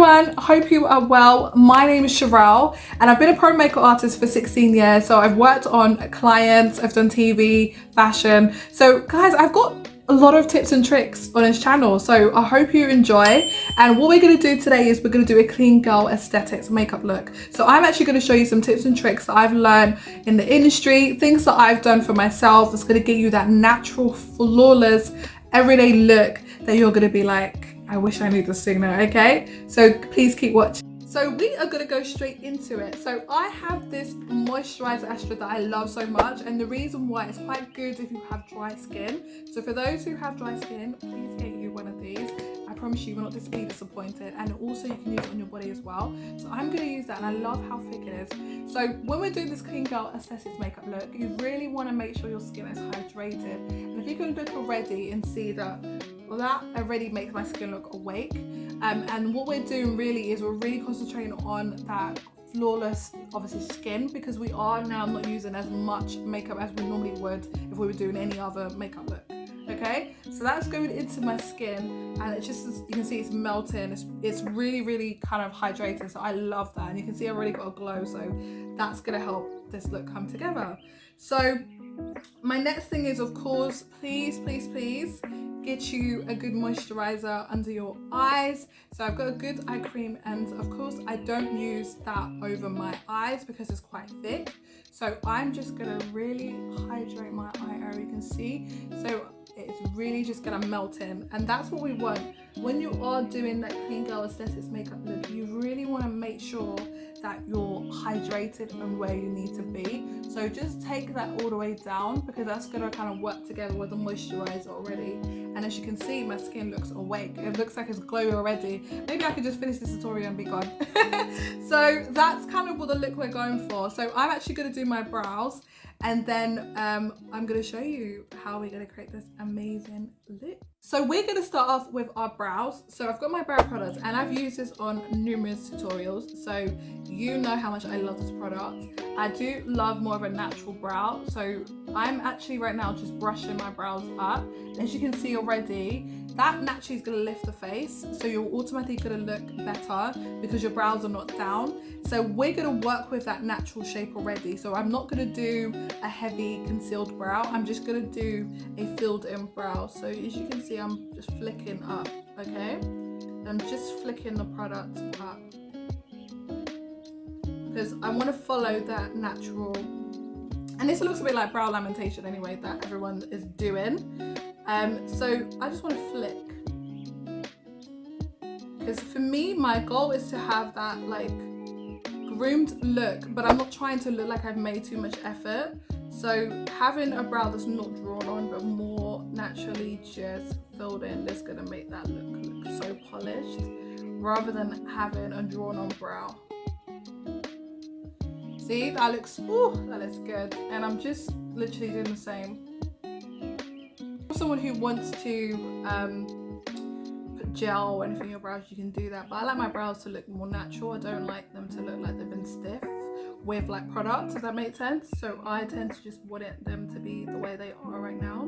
everyone, hope you are well. My name is Sherelle and I've been a pro makeup artist for 16 years. So I've worked on clients, I've done TV, fashion. So guys, I've got a lot of tips and tricks on this channel. So I hope you enjoy. And what we're gonna do today is we're gonna do a clean girl aesthetics makeup look. So I'm actually gonna show you some tips and tricks that I've learned in the industry, things that I've done for myself that's gonna get you that natural, flawless, everyday look that you're gonna be like, I wish I knew this sooner, okay? So please keep watching. So we are gonna go straight into it. So I have this moisturizer Astral that I love so much, and the reason why it's quite good if you have dry skin. So for those who have dry skin, please get you one of these. I promise you will not be disappointed, and also you can use it on your body as well. So I'm gonna use that, and I love how thick it is. So when we're doing this clean girl aesthetics makeup look, you really wanna make sure your skin is hydrated. And if you can look already and see that, well, that already makes my skin look awake. And what we're doing really is we're really concentrating on that flawless, obviously, skin, because we are now not using as much makeup as we normally would if we were doing any other makeup look. Okay, so that's going into my skin, and it's just, you can see it's melting. It's really, really kind of hydrated. So I love that, and you can see I've already got a glow. So that's gonna help this look come together. So my next thing is, of course, please get you a good moisturizer under your eyes. So I've got a good eye cream, and of course I don't use that over my eyes because it's quite thick. So I'm just gonna really hydrate my eye area, you can see. So it's really just gonna melt in, and that's what we want. When you are doing that clean girl aesthetics makeup look, you really wanna make sure that you're hydrated and where you need to be. So just take that all the way down, because that's gonna kind of work together with the moisturizer already. And as you can see, my skin looks awake. It looks like it's glowing already. Maybe I could just finish this tutorial and be gone. So that's kind of what the look we're going for. So I'm actually gonna do my brows, and then I'm gonna show you how we're gonna create this amazing look. So we're gonna start off with our brows. So I've got my brow product, and I've used this on numerous tutorials. So you know how much I love this product. I do love more of a natural brow. So I'm actually right now just brushing my brows up. As you can see already, that naturally is going to lift the face, so you're automatically going to look better because your brows are not down. So we're going to work with that natural shape already. So I'm not going to do a heavy concealed brow. I'm just going to do a filled in brow. So as you can see, I'm just flicking up, okay? I'm just flicking the product up because I want to follow that natural. And this looks a bit like brow lamentation anyway, that everyone is doing. So I just want to flick, because for me, my goal is to have that like groomed look, but I'm not trying to look like I've made too much effort. So having a brow that's not drawn on but more naturally just filled in is going to make that look so polished, rather than having a drawn on brow. See, that looks good. And I'm just literally doing the same. Someone who wants to put gel or anything in your brows, you can do that, but I like my brows to look more natural. I don't like them to look like they've been stiff with like products, if that makes sense. So I tend to just want them to be the way they are right now.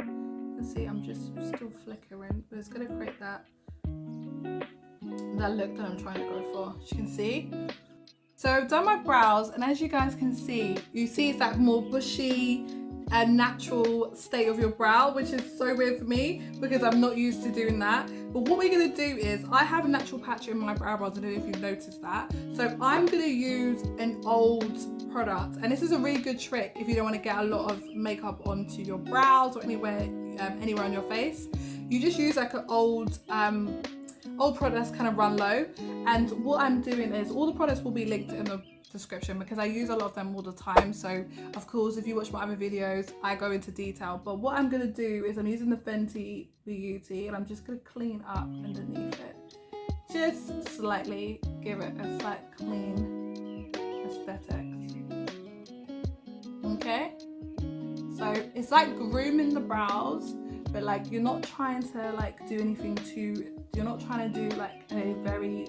You can see I'm just still flickering, but it's going to create that look that I'm trying to go for, as you can see. So I've done my brows, and as you guys can see, it's that more bushy and natural state of your brow, which is so weird for me because I'm not used to doing that. But what we're gonna do is, I have a natural patch in my brow bars. I don't know if you've noticed that. So I'm gonna use an old product, and this is a really good trick if you don't want to get a lot of makeup onto your brows or anywhere on your face. You just use like an old product that's kind of run low. And what I'm doing is, all the products will be linked in the description because I use a lot of them all the time. So of course, if you watch my other videos, I go into detail. But what I'm going to do is, I'm using the Fenty Beauty, and I'm just going to clean up underneath it. Just slightly give it a slight clean aesthetics. Okay? So it's like grooming the brows, but like you're not trying to like do anything too, you're not trying to do like a very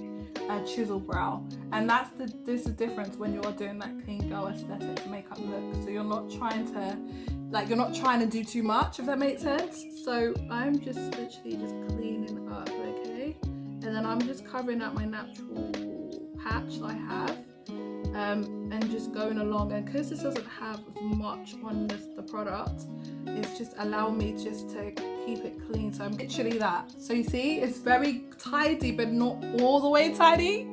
chisel brow. And there's a difference when you are doing that clean girl aesthetic makeup look. So you're not trying to do too much, if that makes sense. So I'm just literally just cleaning up, okay? And and then I'm just covering up my natural patch that I have, and just going along. And because this doesn't have much on the product, it's just allowing me just to keep it clean. So I'm literally that. So you see, it's very tidy, but not all the way tidy.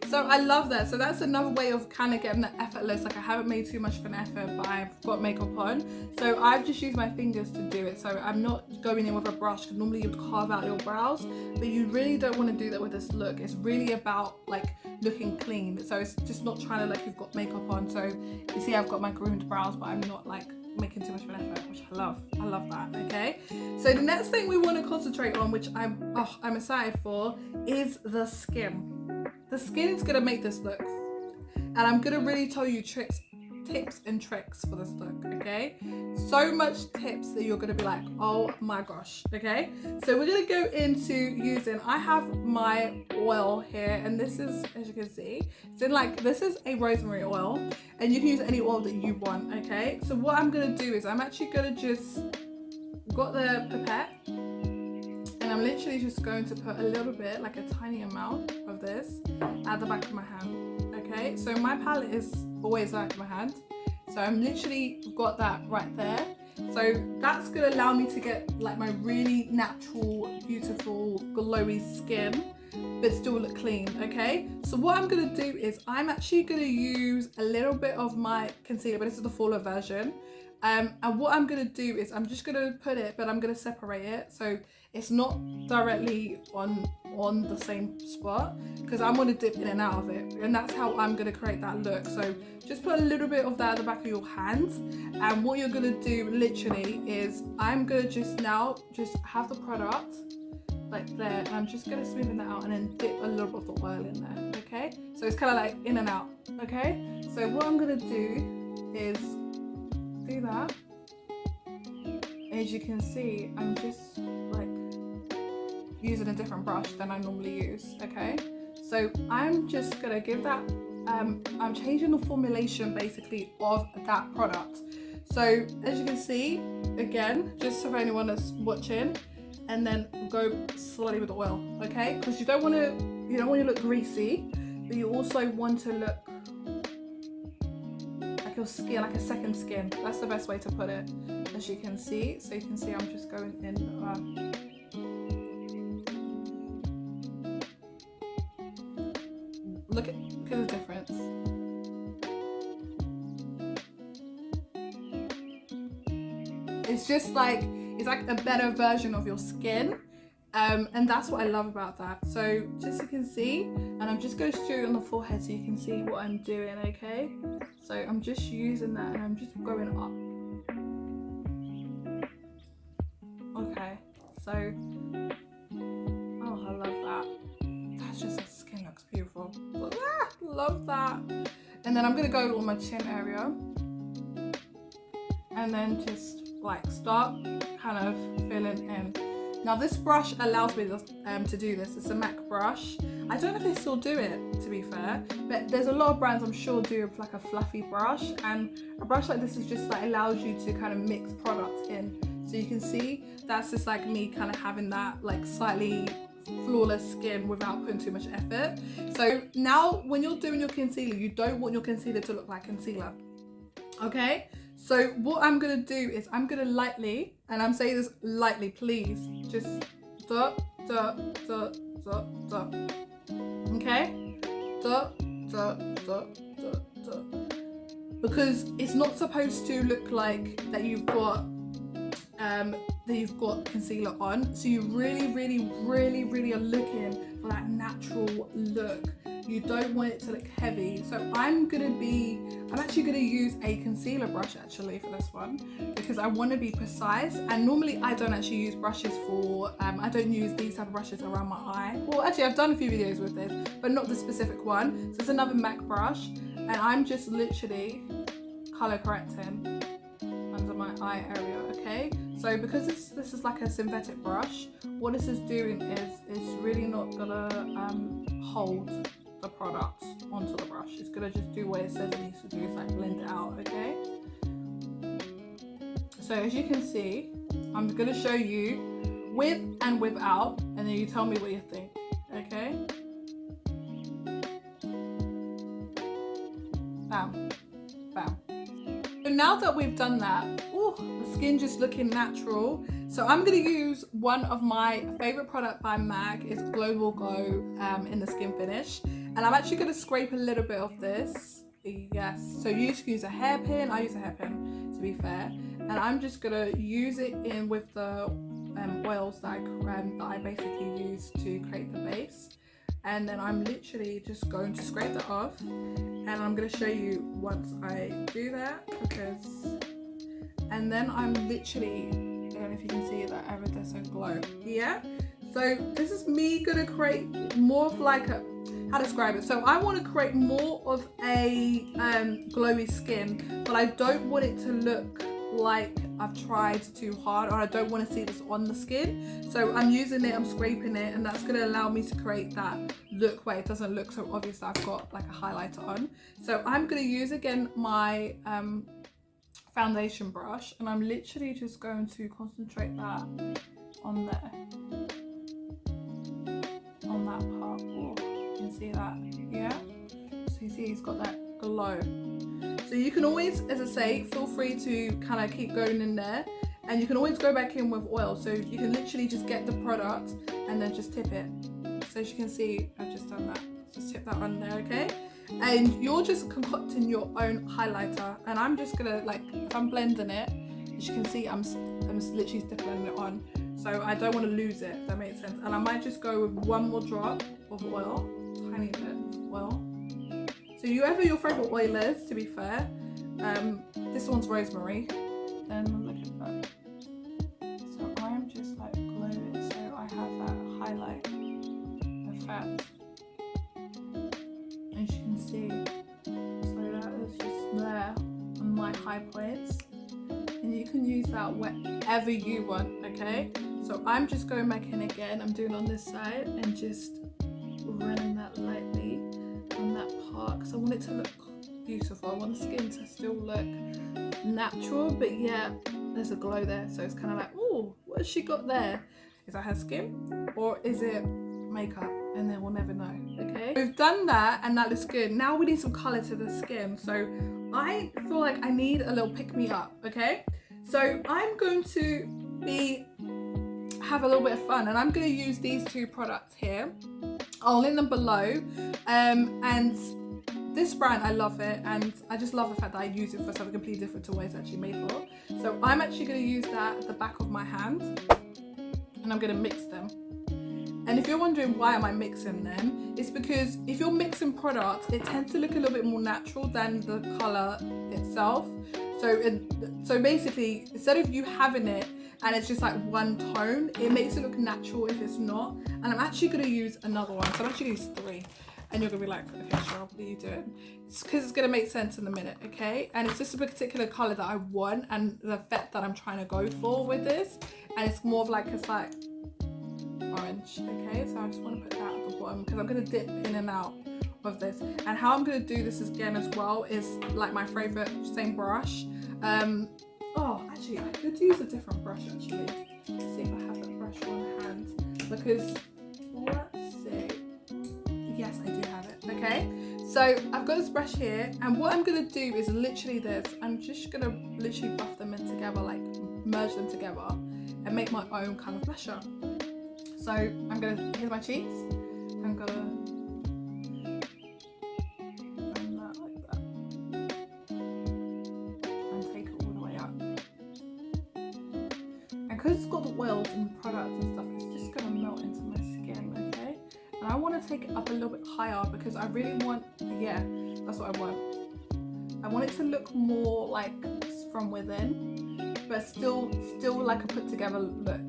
So I love that. So that's another way of kind of getting the effortless. Like, I haven't made too much of an effort, but I've got makeup on. So I've just used my fingers to do it. So I'm not going in with a brush, because normally you'd carve out your brows, but you really don't want to do that with this look. It's really about like looking clean. So it's just not trying to like you've got makeup on. So you see I've got my groomed brows, but I'm not like making too much of an effort, which I love. I love that. Okay, so the next thing we want to concentrate on, which I'm excited for, is the skin. The skin is gonna make this look, and I'm gonna really tell you tips and tricks for this look. Okay, so much tips that you're gonna be like, oh my gosh. Okay, so we're gonna go into using, I have my oil here, and this is, as you can see, it's in like, this is a rosemary oil, and you can use any oil that you want. Okay, so what I'm gonna do is I'm actually gonna just got the pipette, and I'm literally just going to put a little bit, like a tiny amount of this at the back of my hand. Okay, so my palette is always back of my hand, so I'm literally got that right there. So that's gonna allow me to get like my really natural, beautiful, glowy skin, but still look clean. Okay, so what I'm gonna do is I'm actually gonna use a little bit of my concealer, but this is the fuller version. And what I'm gonna do is I'm just gonna put it, but I'm gonna separate it so it's not directly on the same spot, because I'm gonna dip in and out of it, and that's how I'm gonna create that look. So just put a little bit of that at the back of your hands, and what you're gonna do literally is I'm gonna just now just have the product like there, and I'm just gonna smoothen that out and then dip a little bit of the oil in there. Okay, so it's kind of like in and out. Okay, so what I'm gonna do is do that. As you can see, I'm just like using a different brush than I normally use. Okay, so I'm just gonna give that, I'm changing the formulation basically of that product. So as you can see, again, just for anyone that's watching, and then go slowly with the oil. Okay, because you don't want to look greasy, but you also want to look like your skin, like a second skin. That's the best way to put it, as you can see. So you can see I'm just going in. Look at the difference. It's just like, it's like a better version of your skin. And that's what I love about that. So just so you can see, and I'm just going straight on the forehead so you can see what I'm doing. Okay, so I'm just using that and I'm just going up. Okay, so oh, I love that. That's just, the skin looks beautiful. Love that. And then I'm gonna go on my chin area, and then just like start kind of filling in. Now this brush allows me to do this. It's a MAC brush. I don't know if they still do it, to be fair, but there's a lot of brands I'm sure do with like a fluffy brush, and a brush like this is just like allows you to kind of mix products in. So you can see that's just like me kind of having that like slightly flawless skin without putting too much effort. So now when you're doing your concealer, you don't want your concealer to look like concealer. Okay, so what I'm gonna do is I'm gonna lightly, and I'm saying this lightly, please, just dot, dot, dot, dot, dot. Okay, dot, dot, dot, dot, dot. Because it's not supposed to look like that you've got concealer on. So you really, really, really, really are looking for that natural look. You don't want it to look heavy. So I'm actually gonna use a concealer brush actually for this one, because I want to be precise. And normally I don't actually use brushes for, I don't use these type of brushes around my eye. Well, actually I've done a few videos with this, but not the specific one. So it's another MAC brush, and I'm just literally color correcting under my eye area. Okay, so because this is like a synthetic brush, what this is doing is it's really not gonna hold the product onto the brush. It's gonna just do what it says it needs to do. It's like blend it out. Okay, so as you can see, I'm gonna show you with and without, and then you tell me what you think. Okay, bam, bam. So now that we've done that, ooh, the skin just looking natural. So I'm gonna use one of my favorite product by MAC. It's Global Glow in the Skin Finish. And I'm actually gonna scrape a little bit of this. Yes, so you can use a hairpin. I use a hairpin, to be fair. And I'm just gonna use it in with the oils that I basically use to create the base. And then I'm literally just going to scrape that off. And I'm going to show you once I do that, and then I'm literally, I don't know if you can see that iridescent glow. Yeah. So this is me going to create more of like a, how to describe it. So I want to create more of a glowy skin, but I don't want it to look like I've tried too hard, or I don't want to see this on the skin. So I'm using it, I'm scraping it, and that's going to allow me to create that look where it doesn't look so obvious that I've got like a highlighter on. So I'm going to use again my foundation brush, and I'm literally just going to concentrate that on there, on that part. Oh, you can see that, yeah? So you see it's got that glow. So you can always, as I say, feel free to kind of keep going in there, and you can always go back in with oil. So you can literally just get the product and then just tip it. So as you can see, I've just done that. Just tip that on there, okay? And you're just concocting your own highlighter, and I'm just gonna, like, if I'm blending it, as you can see, I'm just literally stippling it on. So I don't want to lose it, if that makes sense. And I might just go with one more drop of oil, tiny bit of oil. So whoever your favourite oil is, to be fair, this one's rosemary. Then look at that. So I'm just like glue it so I have that highlight effect. As you can see, so that is just there on my high points. And you can use that wherever you want, okay? So I'm just going back in again, I'm doing on this side and just running that lightly on that part, because I want it to look beautiful. I want the skin to still look natural, but yeah, there's a glow there. So it's kind of like, oh, what has she got there? Is that her skin or is it makeup? And then we'll never know, okay? We've done that and that looks good. Now we need some color to the skin. So I feel like I need a little pick me up, okay? So I'm going to have a little bit of fun, and I'm going to use these two products here. I'll link them below. And this brand, I love it, and I just love the fact that I use it for something completely different to what it's actually made for. So I'm actually going to use that at the back of my hand, and I'm going to mix them. And if you're wondering why am I mixing them, it's because if you're mixing products, it tends to look a little bit more natural than the colour itself. So basically, instead of you having it and it's just like one tone, it makes it look natural if it's not. And I'm actually going to use another one. So I'm actually going to use 3. And you're going to be like, okay, Cheryl, what are you doing? It's because it's going to make sense in a minute, okay? And it's just a particular colour that I want and the effect that I'm trying to go for with this. And it's more of like, it's like orange, okay? So I just want to put that at the bottom because I'm going to dip in and out of this. And how I'm going to do this again as well is like my favourite, same brush. Oh, actually, I could use a different brush actually. Let's see if I have that brush on hand. Because, let's see. Yes, I do have it, okay? So I've got this brush here, and what I'm going to do is literally this. I'm just going to literally buff them in together, like merge them together and make my own kind of blusher. So I'm going to, here's my cheeks. I'm going to because it's got the oils and products and stuff, it's just going to melt into my skin, okay? And I want to take it up a little bit higher because I really want, yeah, that's what I want. I want it to look more like from within, but still like a put together look.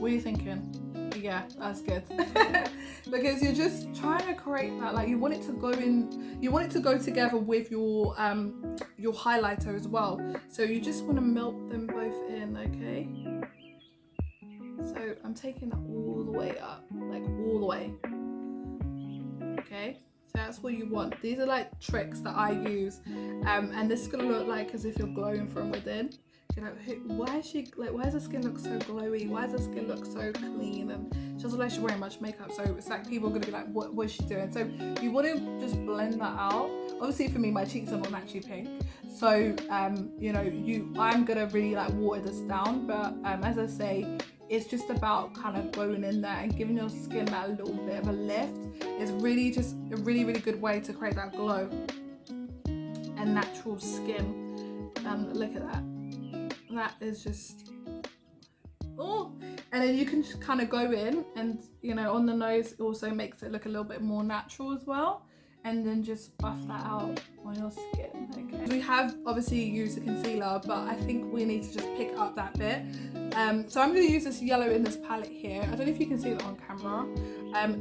What are you thinking? Yeah, that's good. Because you're just trying to create that, like you want it to go in, you want it to go together with your highlighter as well. So you just want to melt them both in, okay? So I'm taking that all the way up, like all the way. Okay, so that's what you want. These are like tricks that I use, and this is gonna look like as if you're glowing from within. You know, why is she like? Why does her skin look so glowy? Why does her skin look so clean? And she doesn't look like she's wearing much makeup. So it's like people are gonna be like, what is she doing? So you want to just blend that out. Obviously, for me, my cheeks are not naturally pink, so you know, I'm gonna really like water this down. But as I say, it's just about kind of going in there and giving your skin that little bit of a lift. It's really just a really good way to create that glow and natural skin. Look at that. That is just, oh, and then you can just kind of go in and, you know, on the nose, it also makes it look a little bit more natural as well, and then just buff that out on your skin. Okay, we have obviously used the concealer, but I think we need to just pick up that bit. So I'm going to use this yellow in this palette here. I don't know if you can see that on camera.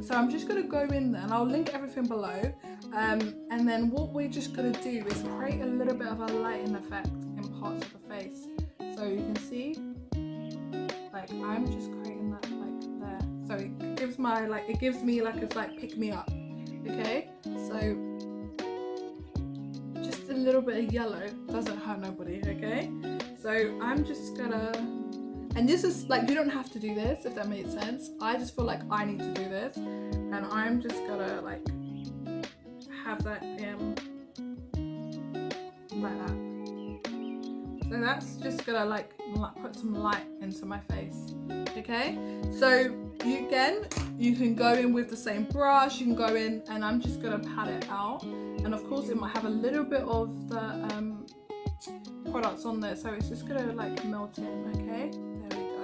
So I'm just going to go in there and I'll link everything below, and then what we're just going to do is create a little bit of a lighting effect in parts of the face. So you can see, like, I'm just creating that like there. So it gives me like it's like pick me up. Okay, so just a little bit of yellow doesn't hurt nobody. Okay, so I'm just gonna, and this is like, you don't have to do this if that makes sense. I just feel like I need to do this, and I'm just gonna like have that like that. So that's just gonna like put some light into my face. Okay, so you can go in with the same brush, you can go in, and I'm just gonna pat it out, and of course it might have a little bit of the products on there, so it's just gonna like melt in. Okay, there we go.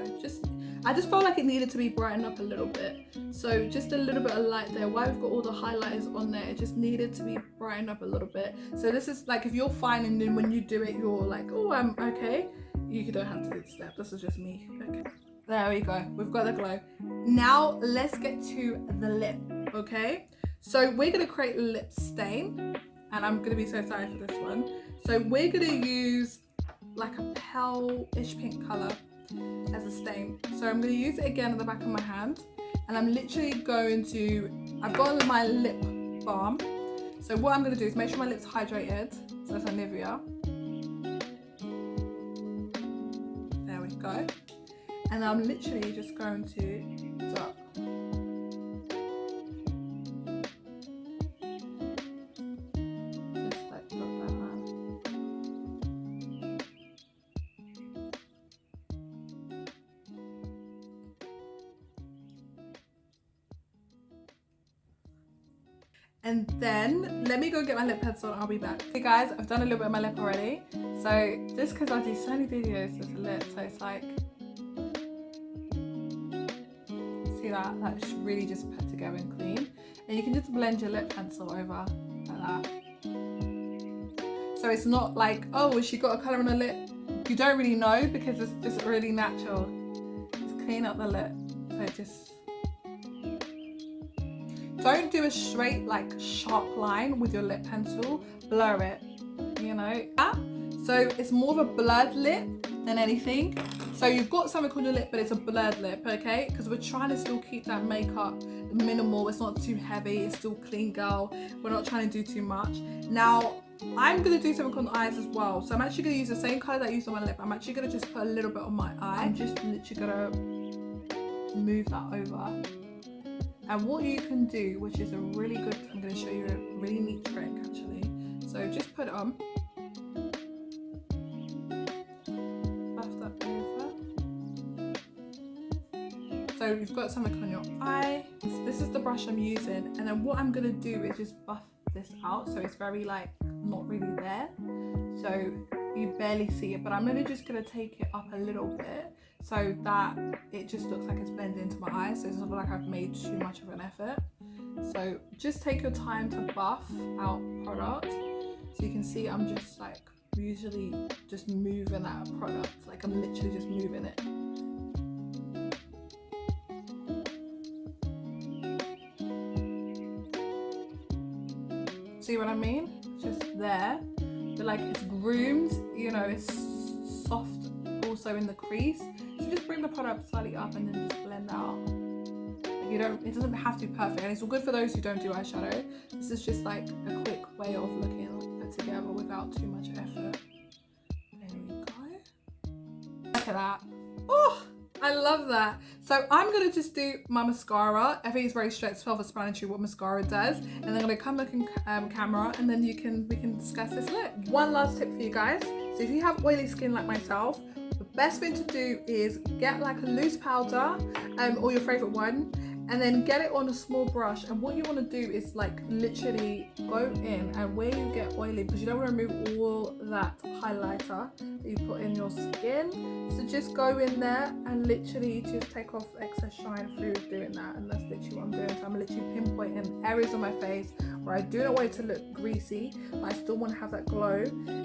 I just felt like it needed to be brightened up a little bit, so just a little bit of light there. While we've got all the highlighters on there, it just needed to be brightened up a little bit. So this is like, if you're fine and then when you do it you're like, oh, I'm okay, you don't have to do the step. This is just me. Okay, there we go, we've got the glow. Now let's get to the lip. Okay, so we're gonna create a lip stain, and I'm gonna be so sorry for this one. So we're gonna use like a pale-ish pink color as a stain. So I'm going to use it again on the back of my hand, and I'm literally going to, I've got my lip balm. So what I'm going to do is make sure my lips hydrated. So that's a Nivea. There we go. And I'm literally just going to dot. Just like dot that man. And then let me go get my lip pencil and I'll be back. Okay guys, I've done a little bit of my lip already. So just because I do so many videos with the lip, so it's like, see that's really just put together and clean. And you can just blend your lip pencil over like that. So it's not like, oh, has she got a colour on her lip? You don't really know because it's just really natural. Just clean up the lip. So just, don't do a straight like sharp line with your lip pencil, blur it, you know. So it's more of a blurred lip than anything. So you've got something on your lip, but it's a blurred lip, okay? Because we're trying to still keep that makeup minimal. It's not too heavy, it's still clean, girl. We're not trying to do too much. Now, I'm gonna do something on the eyes as well. So I'm actually gonna use the same color that I used on my lip. I'm actually gonna just put a little bit on my eye. I'm just literally gonna move that over. And what you can do, which is a really good, I'm going to show you a really neat trick actually. So just put it on. Buff that over. So you've got something on your eye. This is the brush I'm using. And then what I'm going to do is just buff this out. So it's very like, not really there. So you barely see it, but I'm just going to take it up a little bit so that it just looks like it's blended into my eyes, so it doesn't look like I've made too much of an effort. So just take your time to buff out product. So you can see I'm just like usually just moving that product, like I'm literally just moving it. See what I mean? Just there, but like it's groomed, you know, it's soft also in the crease. So just bring the product slightly up and then just blend out. Like it doesn't have to be perfect, and it's all good for those who don't do eyeshadow. This is just like a quick way of looking put together without too much effort. There we go. at that. Oh, I love that. So I'm gonna just do my mascara. I think it's very self-explanatory what mascara does, and then I'm gonna come look in camera, and then we can discuss this look. One last tip for you guys. So if you have oily skin like myself, the best thing to do is get like a loose powder, or your favorite one, and then get it on a small brush. And what you want to do is like literally go in, and where you get oily, because you don't want to remove all that highlighter that you put in your skin, so just go in there and literally just take off excess shine through doing that. And that's literally what I'm doing. So I'm literally pinpointing areas on my face where I do not want it to look greasy, but I still want to have that glow,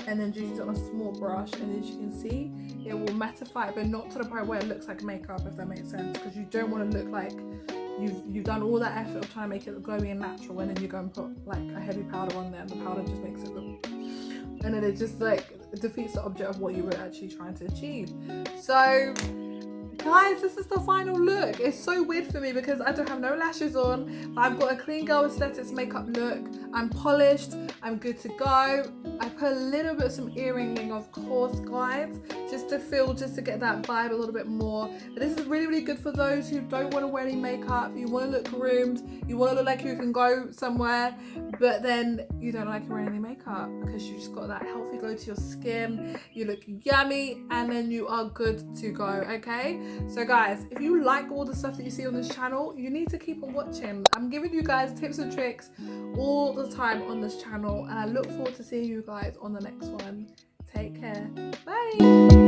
and then just use it on a small brush, and as you can see, it will mattify, but not to the point where it looks like makeup, if that makes sense, because you don't want to look like you've done all that effort of trying to make it glowy and natural, and then you go and put like a heavy powder on there, and the powder just makes it look, and then it just like defeats the object of what you were actually trying to achieve. So guys, this is the final look. It's so weird for me because I don't have no lashes on, but I've got a clean girl aesthetics makeup look. I'm polished, I'm good to go. I put a little bit of some earringing, of course, guys, just to get that vibe a little bit more. But this is really, really good for those who don't want to wear any makeup. You want to look groomed, you want to look like you can go somewhere, but then you don't like wearing any makeup because you just got that healthy glow to your skin. You look yummy, and then you are good to go, okay? So guys, if you like all the stuff that you see on this channel, you need to keep on watching. I'm giving you guys tips and tricks all the time on this channel, and I look forward to seeing you guys on the next one. Take care. Bye.